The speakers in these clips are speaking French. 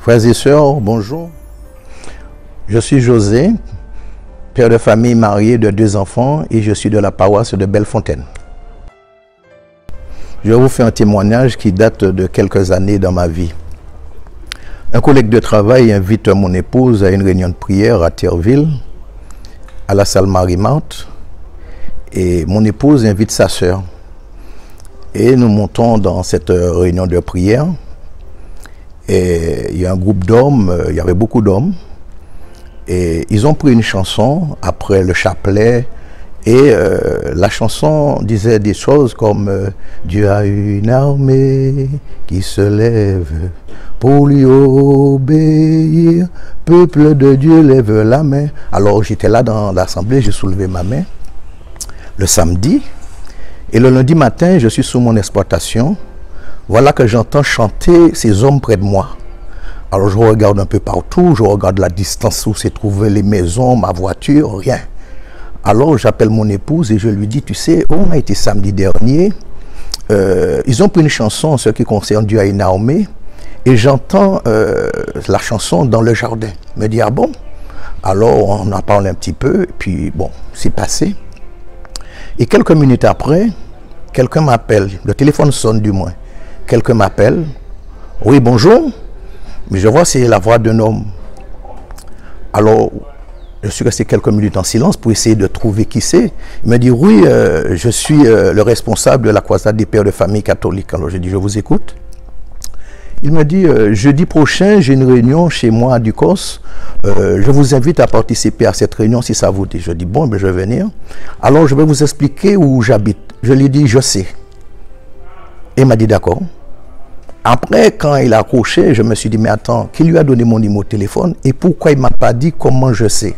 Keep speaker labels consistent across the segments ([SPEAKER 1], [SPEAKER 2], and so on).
[SPEAKER 1] Frères et sœurs, bonjour. Je suis José, père de famille marié de 2 enfants et je suis de la paroisse de Bellefontaine. Je vous fais un témoignage qui date de quelques années dans ma vie. Un collègue de travail invite mon épouse à une réunion de prière à Thierville, à la salle Marie-Marthe, et mon épouse invite sa sœur. Et nous montons dans cette réunion de prière. Et il y a un groupe d'hommes, il y avait beaucoup d'hommes, et ils ont pris une chanson après le chapelet, et la chanson disait des choses comme Dieu a une armée qui se lève pour lui obéir, peuple de Dieu lève la main. Alors j'étais là dans l'assemblée, j'ai soulevé ma main le samedi, et le lundi matin je suis sous mon exploitation. Voilà que j'entends chanter ces hommes près de moi. Alors je regarde un peu partout, je regarde la distance où s'est trouvées les maisons, ma voiture, rien. Alors j'appelle mon épouse et je lui dis, tu sais, on a été samedi dernier, ils ont pris une chanson en ce qui concerne Dieu a une armée, et j'entends la chanson dans le jardin. Elle me dit, ah bon? Alors on en parle un petit peu, et puis bon, c'est passé. Et quelques minutes après, quelqu'un m'appelle, le téléphone sonne du moins. Quelqu'un m'appelle, oui bonjour, mais je vois c'est la voix d'un homme. Alors, je suis resté quelques minutes en silence pour essayer de trouver qui c'est. Il me dit, oui, je suis le responsable de la croisade des pères de famille catholiques. Alors, je dis, je vous écoute. Il me dit, jeudi prochain, j'ai une réunion chez moi à Ducos. Je vous invite à participer à cette réunion si ça vous dit. Je dis, bon, ben, je vais venir. Alors, je vais vous expliquer où j'habite. Je lui dis, je sais. Il m'a dit d'accord. Après, quand il a accroché, je me suis dit, mais attends, qui lui a donné mon numéro de téléphone et pourquoi il ne m'a pas dit comment je sais?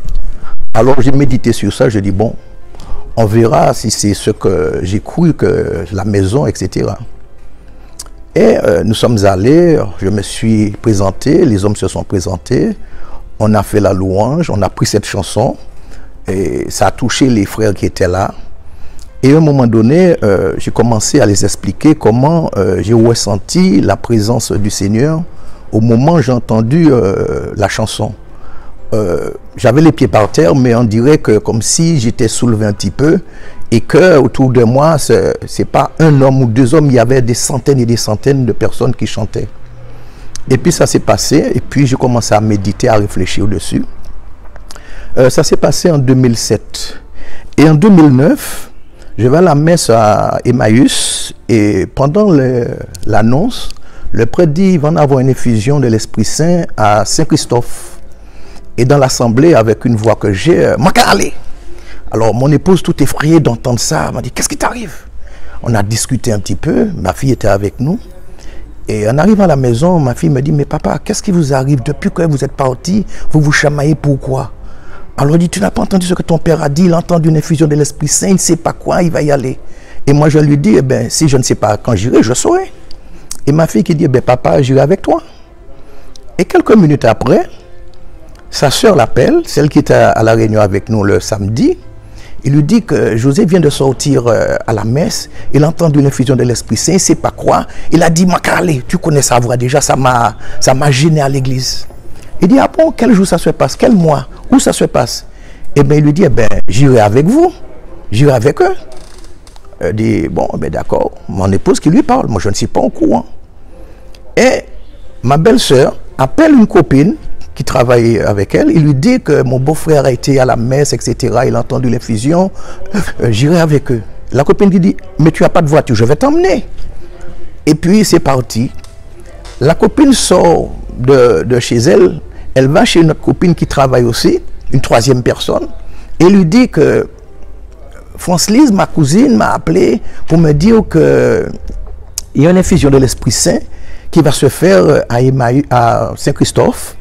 [SPEAKER 1] Alors j'ai médité sur ça, je dis, bon, on verra si c'est ce que j'ai cru, que la maison, etc. Et nous sommes allés, je me suis présenté, les hommes se sont présentés, on a fait la louange, on a pris cette chanson, et ça a touché les frères qui étaient là. Et à un moment donné, j'ai commencé à les expliquer comment j'ai ressenti la présence du Seigneur au moment où j'ai entendu la chanson. J'avais les pieds par terre, mais on dirait que comme si j'étais soulevé un petit peu et que autour de moi, c'est pas un homme ou 2 hommes, il y avait des centaines et des centaines de personnes qui chantaient. Et puis ça s'est passé, et puis j'ai commencé à méditer, à réfléchir dessus. Ça s'est passé en 2007. Et en 2009, je vais à la messe à Emmaüs et pendant l'annonce, le prêtre dit qu'il va en avoir une effusion de l'Esprit Saint à Saint-Christophe. Et dans l'assemblée, avec une voix que j'ai, Macaralé. Alors mon épouse, tout effrayée d'entendre ça, m'a dit, qu'est-ce qui t'arrive? On a discuté un petit peu, ma fille était avec nous. Et en arrivant à la maison, ma fille me dit, mais papa, qu'est-ce qui vous arrive? Depuis que vous êtes parti, vous vous chamaillez, pourquoi? Alors il dit, tu n'as pas entendu ce que ton père a dit, il a entendu une effusion de l'Esprit Saint, il ne sait pas quoi, il va y aller. Et moi je lui dis, eh bien, si je ne sais pas quand j'irai, je saurai. Et ma fille qui dit, eh bien, papa, j'irai avec toi. Et quelques minutes après, sa soeur l'appelle, celle qui était à la réunion avec nous le samedi. Il lui dit que José vient de sortir à la messe, il a entendu une effusion de l'Esprit Saint, il ne sait pas quoi. Il a dit, Macaralé, tu connais sa voix déjà, ça m'a gêné à l'église. Il dit, ah bon, quel jour ça se passe? Quel mois? Où ça se passe? Eh bien, il lui dit, eh bien, j'irai avec vous. J'irai avec eux. Il dit, bon, ben d'accord. Mon épouse qui lui parle, moi je ne suis pas au courant. Et ma belle-sœur appelle une copine qui travaille avec elle. Il lui dit que mon beau-frère a été à la messe, etc. Il a entendu l'effusion. J'irai avec eux. La copine qui dit, mais tu n'as pas de voiture, je vais t'emmener. Et puis, c'est parti. La copine sort de chez elle, elle va chez notre copine qui travaille aussi, une 3e personne, et lui dit que France-Lise, ma cousine, m'a appelé pour me dire qu'il y a une effusion de l'Esprit Saint qui va se faire à Saint-Christophe,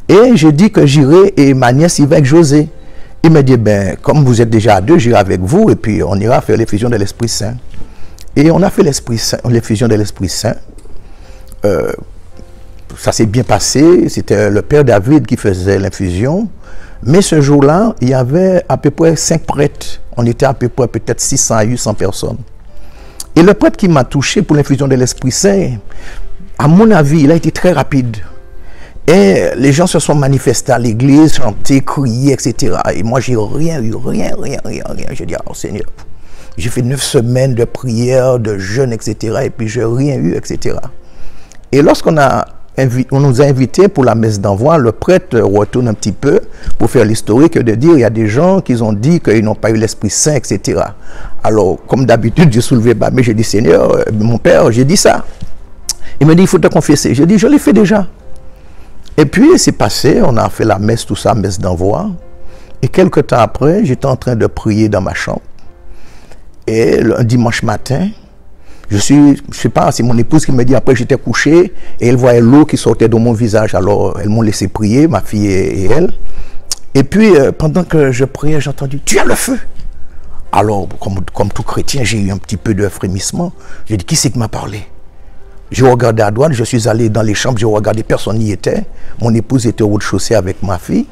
[SPEAKER 1] et je dis que j'irai et ma nièce y va avec José. Il me dit, ben, comme vous êtes déjà à 2, j'irai avec vous, et puis on ira faire l'effusion de l'Esprit Saint. Et on a fait l'effusion de l'Esprit Saint. Ça s'est bien passé, c'était le père David qui faisait l'infusion, mais ce jour-là, il y avait à peu près 5 prêtres, on était à peu près peut-être 600 à 800 personnes. Et le prêtre qui m'a touché pour l'infusion de l'Esprit Saint, à mon avis, il a été très rapide. Et les gens se sont manifestés à l'église, chanté, crié, etc. Et moi, j'ai rien eu, rien. J'ai dit, oh Seigneur, j'ai fait 9 semaines de prière, de jeûne, etc. Et puis, j'ai rien eu, etc. Et lorsqu'on nous a invités pour la messe d'envoi, le prêtre retourne un petit peu pour faire l'historique de dire, il y a des gens qui ont dit qu'ils n'ont pas eu l'Esprit Saint, etc. Alors, comme d'habitude, j'ai soulevé bas, mais j'ai dit, Seigneur, mon père, j'ai dit ça. Il me dit, il faut te confesser. J'ai dit, je l'ai fait déjà. Et puis, c'est passé, on a fait la messe, tout ça, messe d'envoi. Et quelques temps après, j'étais en train de prier dans ma chambre. Et un dimanche matin, je sais pas, c'est mon épouse qui me dit, après j'étais couché, et elle voyait l'eau qui sortait de mon visage. Alors, elles m'ont laissé prier, ma fille et elle. Et puis, pendant que je priais, j'ai entendu, tu as le feu. Alors, comme tout chrétien, j'ai eu un petit peu de frémissement. J'ai dit, qui c'est qui m'a parlé? J'ai regardé à droite, je suis allé dans les chambres, j'ai regardé, personne n'y était. Mon épouse était au rez-de-chaussée avec ma fille.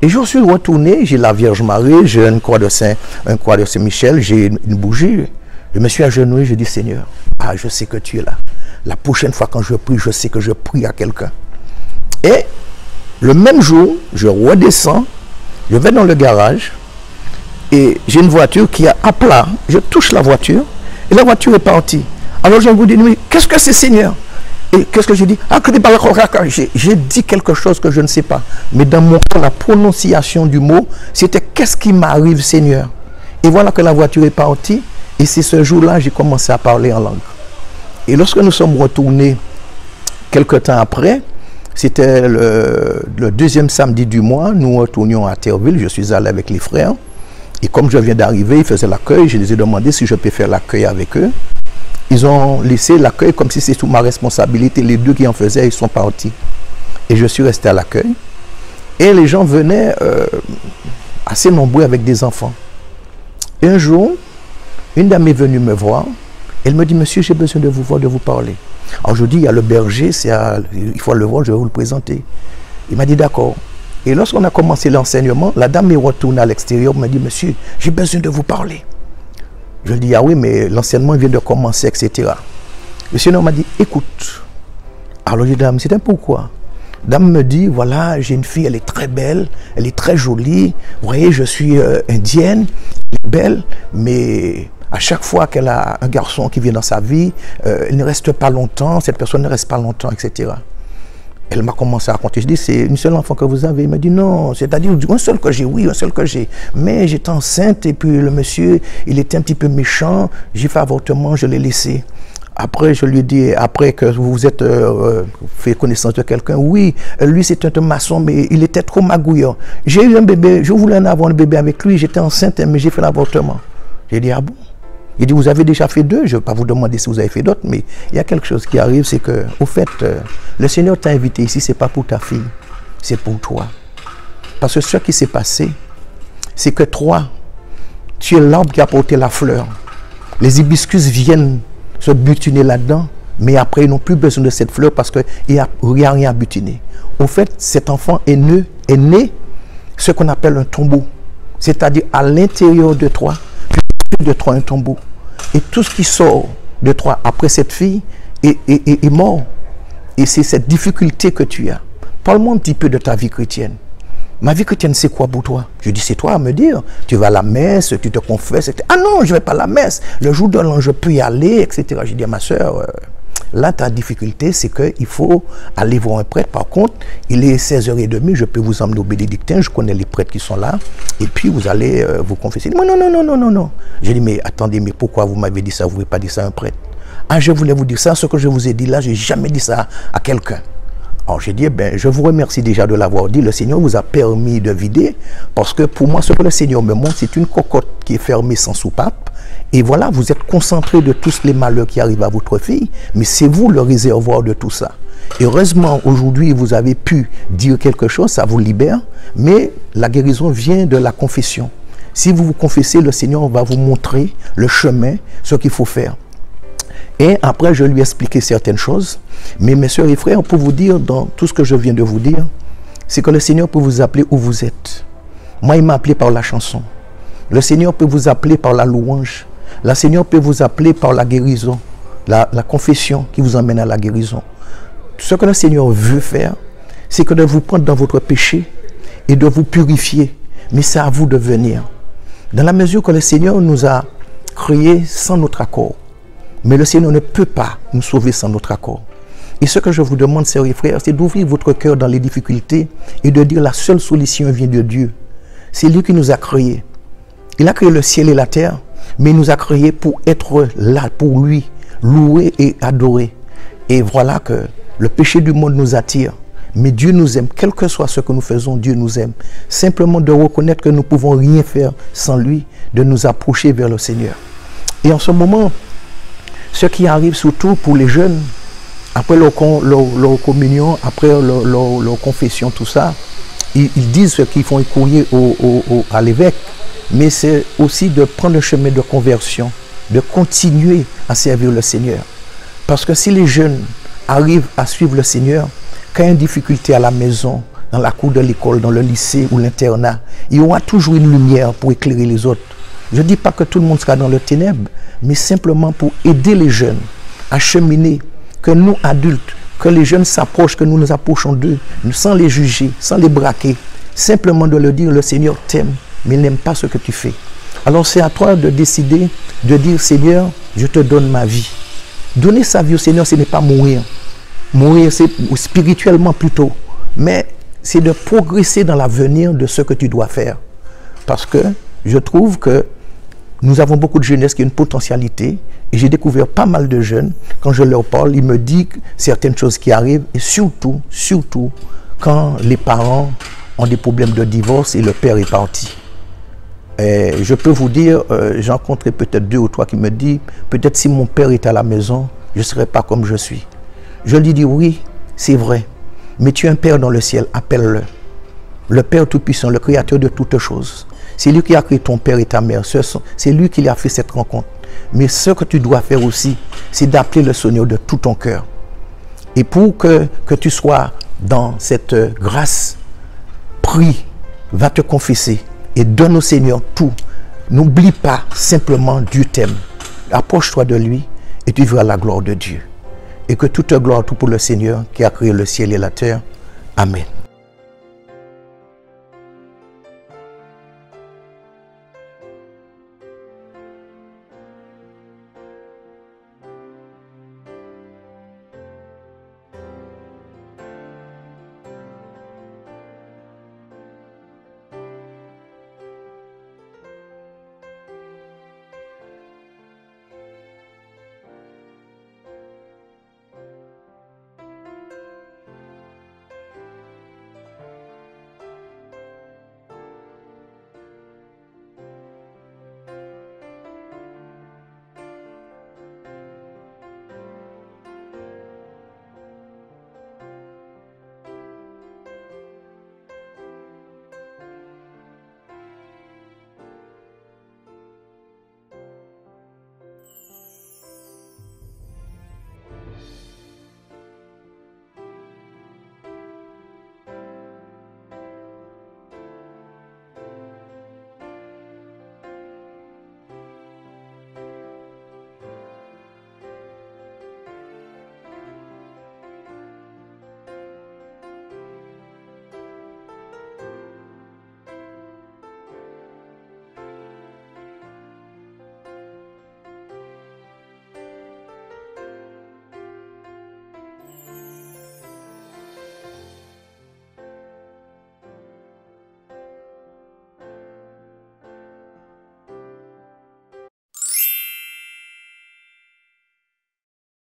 [SPEAKER 1] Et je suis retourné, j'ai la Vierge Marie, j'ai un croix de Saint-Michel, j'ai une bougie. Je me suis agenouillé, je dis, Seigneur, je sais que tu es là. La prochaine fois quand je prie, je sais que je prie à quelqu'un. Et le même jour, je redescends, je vais dans le garage, et j'ai une voiture qui est à plat. Je touche la voiture, et la voiture est partie. Alors je vous dis, mais qu'est-ce que c'est, Seigneur? Et qu'est-ce que je dis? J'ai dit quelque chose que je ne sais pas. Mais dans mon cœur, la prononciation du mot, c'était qu'est-ce qui m'arrive, Seigneur? Et voilà que la voiture est partie. Et c'est ce jour-là j'ai commencé à parler en langue. Et lorsque nous sommes retournés, quelques temps après, c'était le deuxième samedi du mois, nous retournions à Terreville, je suis allé avec les frères. Et comme je viens d'arriver, ils faisaient l'accueil, je les ai demandé si je peux faire l'accueil avec eux. Ils ont laissé l'accueil comme si c'était sous ma responsabilité. Les deux qui en faisaient, ils sont partis. Et je suis resté à l'accueil. Et les gens venaient assez nombreux avec des enfants. Et un jour, une dame est venue me voir. Elle me dit, monsieur, j'ai besoin de vous voir, de vous parler. Alors je dis, il y a le berger, il faut le voir, je vais vous le présenter. Il m'a dit, d'accord. Et lorsqu'on a commencé l'enseignement, la dame est retournée à l'extérieur, me dit, monsieur, j'ai besoin de vous parler. Je lui dis, ah oui, mais l'enseignement vient de commencer, etc. Le Seigneur m'a dit, écoute. Alors je dis, dame, c'est pourquoi? Dame me dit, voilà, j'ai une fille, elle est très belle, elle est très jolie. Vous voyez, je suis indienne, elle est belle, mais à chaque fois qu'elle a un garçon qui vient dans sa vie, elle ne reste pas longtemps, cette personne ne reste pas longtemps, etc. Elle m'a commencé à raconter. Je dis, c'est une seule enfant que vous avez? Il m'a dit, non, c'est-à-dire un seul que j'ai, oui, un seul que j'ai. Mais j'étais enceinte et puis le monsieur, il était un petit peu méchant. J'ai fait avortement, je l'ai laissé. Après, je lui ai dit, après que vous êtes fait connaissance de quelqu'un, oui, lui c'est un maçon, mais il était trop magouillant. J'ai eu un bébé, je voulais en avoir un bébé avec lui, j'étais enceinte, mais j'ai fait l'avortement. J'ai dit, ah bon? Il dit, vous avez déjà fait 2, je ne vais pas vous demander si vous avez fait d'autres, mais il y a quelque chose qui arrive, c'est que, au fait, le Seigneur t'a invité ici, ce n'est pas pour ta fille, c'est pour toi. Parce que ce qui s'est passé, c'est que toi, tu es l'arbre qui a porté la fleur. Les hibiscus viennent se butiner là-dedans, mais après, ils n'ont plus besoin de cette fleur parce qu'il n'y a rien à butiner. Au fait, cet enfant est né ce qu'on appelle un tombeau. C'est-à-dire à l'intérieur de toi, de toi un tombeau. Et tout ce qui sort de toi après cette fille est mort. Et c'est cette difficulté que tu as. Parle-moi un petit peu de ta vie chrétienne. Ma vie chrétienne, c'est quoi pour toi? Je dis, c'est toi à me dire. Tu vas à la messe, tu te confesses, etc. Ah non, je ne vais pas à la messe. Le jour de l'an, je peux y aller, etc. Je dis à ma soeur, là, ta difficulté, c'est qu'il faut aller voir un prêtre. Par contre, il est 16h30, je peux vous emmener au bénédictin, je connais les prêtres qui sont là, et puis vous allez vous confesser. Non, non, non, non, non, non, non. J'ai dit, mais attendez, mais pourquoi vous m'avez dit ça? Vous ne voulez pas dire ça à un prêtre? Ah, je voulais vous dire ça, ce que je vous ai dit là, je n'ai jamais dit ça à quelqu'un. Alors j'ai dit, ben, je vous remercie déjà de l'avoir dit. Le Seigneur vous a permis de vider, parce que pour moi, ce que le Seigneur me montre, c'est une cocotte qui est fermée sans soupape. Et voilà, vous êtes concentré de tous les malheurs qui arrivent à votre fille, mais c'est vous le réservoir de tout ça. Et heureusement, aujourd'hui, vous avez pu dire quelque chose, ça vous libère, mais la guérison vient de la confession. Si vous vous confessez, le Seigneur va vous montrer le chemin, ce qu'il faut faire. Et après, je lui ai expliqué certaines choses. Mais mes soeurs et frères, pour vous dire, dans tout ce que je viens de vous dire, c'est que le Seigneur peut vous appeler où vous êtes. Moi, il m'a appelé par la chanson. Le Seigneur peut vous appeler par la louange. Le Seigneur peut vous appeler par la guérison, la confession qui vous emmène à la guérison. ce que le Seigneur veut faire, c'est que de vous prendre dans votre péché et de vous purifier. Mais c'est à vous de venir. Dans la mesure que le Seigneur nous a créés sans notre accord. Mais le Seigneur ne peut pas nous sauver sans notre accord. Et ce que je vous demande, sœurs et frères, c'est d'ouvrir votre cœur dans les difficultés et de dire la seule solution vient de Dieu. C'est lui qui nous a créés. Il a créé le ciel et la terre, mais il nous a créés pour être là, pour lui, louer et adorer. Et voilà que le péché du monde nous attire. Mais Dieu nous aime, quel que soit ce que nous faisons, Dieu nous aime. Simplement de reconnaître que nous ne pouvons rien faire sans lui, de nous approcher vers le Seigneur. Et en ce moment, ce qui arrive surtout pour les jeunes, après leur communion, après leur confession, tout ça, ils disent ce qu'ils font courrier à l'évêque, mais c'est aussi de prendre le chemin de conversion, de continuer à servir le Seigneur. Parce que si les jeunes arrivent à suivre le Seigneur, quand il y a une difficulté à la maison, dans la cour de l'école, dans le lycée ou l'internat, il y aura toujours une lumière pour éclairer les autres. Je ne dis pas que tout le monde sera dans le ténèbre, mais simplement pour aider les jeunes à cheminer, que nous, adultes, que les jeunes s'approchent, que nous nous approchons d'eux, sans les juger, sans les braquer, simplement de leur dire, le Seigneur t'aime, mais il n'aime pas ce que tu fais. Alors c'est à toi de décider, de dire, Seigneur, je te donne ma vie. Donner sa vie au Seigneur, ce n'est pas mourir. Mourir, c'est spirituellement plutôt, mais c'est de progresser dans l'avenir de ce que tu dois faire. Parce que je trouve que nous avons beaucoup de jeunesse qui a une potentialité, et j'ai découvert pas mal de jeunes, quand je leur parle, ils me disent certaines choses qui arrivent, et surtout, quand les parents ont des problèmes de divorce et le père est parti. Et je peux vous dire, j'ai rencontré peut-être 2 ou 3 qui me disent, peut-être si mon père est à la maison, je ne serais pas comme je suis. Je lui dis, oui, c'est vrai, mais tu as un Père dans le ciel, appelle-le. Le Père Tout-Puissant, le Créateur de toutes choses. C'est lui qui a créé ton père et ta mère. C'est lui qui a fait cette rencontre. Mais ce que tu dois faire aussi, c'est d'appeler le Seigneur de tout ton cœur. Et pour que tu sois dans cette grâce, prie, va te confesser et donne au Seigneur tout. N'oublie pas simplement Dieu t'aime. Approche-toi de lui et tu verras la gloire de Dieu. Et que toute gloire, tout pour le Seigneur qui a créé le ciel et la terre. Amen.